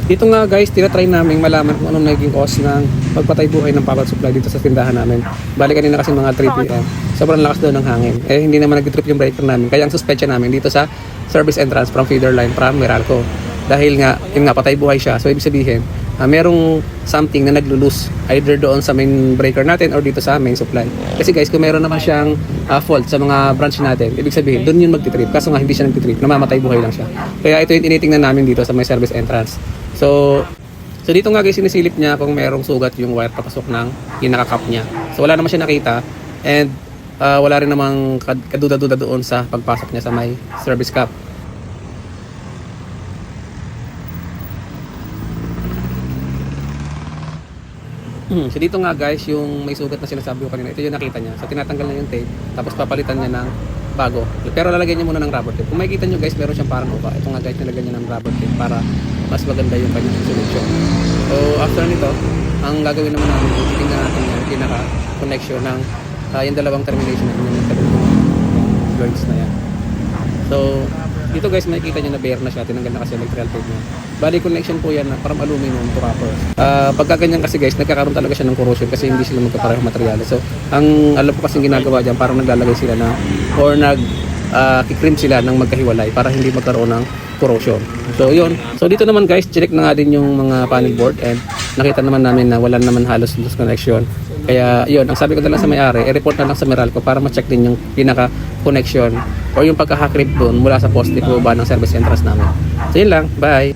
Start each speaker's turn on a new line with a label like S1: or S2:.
S1: Dito nga guys, tinatry namin malaman kung anong naging cause ng pagpatay buhay ng power supply dito sa tindahan namin. Bali kanina kasi mga 3 PM. Sobrang lakas daw ng hangin. Eh hindi naman nag-trip yung breaker namin. Kaya ang suspension namin dito sa service entrance from feeder line from Meralco. Dahil nga, yun nga, patay buhay siya. So ibig sabihin, merong something na naglo-loose either doon sa main breaker natin or dito sa main supply. Kasi guys, kung meron naman siyang fault sa mga branch natin, ibig sabihin, doon yun magtitrip. Kaso nga hindi siya nagtitrip, namamatay buhay lang siya. Kaya ito yung tinitingnan namin dito sa may service entrance. So dito nga guys, sinisilip niya kung merong sugat yung wire papasok ng pinaka-cap niya. So wala naman siya nakita and wala rin namang kaduda-duda doon sa pagpasok niya sa may service cap. So dito nga guys, yung may sugat na sinasabi ko kanina, ito yung nakita niya. So tinatanggal na yung tape, tapos papalitan niya ng bago. Pero lalagyan niya muna ng rubber tape. Kung makikita niyo guys, meron siyang parang upa. Ito nga guys, nilagyan niya ng rubber tape para mas maganda yung kanyang solution. So after nito, ang gagawin naman namin, titingnan natin yung pinaka-connection ng yung dalawang termination na yung joints na yan. So dito guys, makikita niyo na bare na siya, tinanggal na kasi electrical tape niya. Bali connection po yan na parang aluminum to copper. Pagka ganyan kasi guys, nagkakaroon talaga siya ng corrosion kasi hindi sila magkaparehong materials. So ang alam ko kasi ginagawa diyan, parang naglalagay sila na or kikrim sila ng magkahiwalay para hindi magkaroon ng corrosion. So yun. So dito naman guys, check na nga din yung mga panel board and nakita naman namin na wala naman halos loose connection. Kaya yun, ang sabi ko na lang sa may-ari, i-report na lang sa Meralco para ma-check din yung pinaka-connection or yung pagkakakrip doon mula sa poste o ba ng service entrance namin. So yun lang, bye!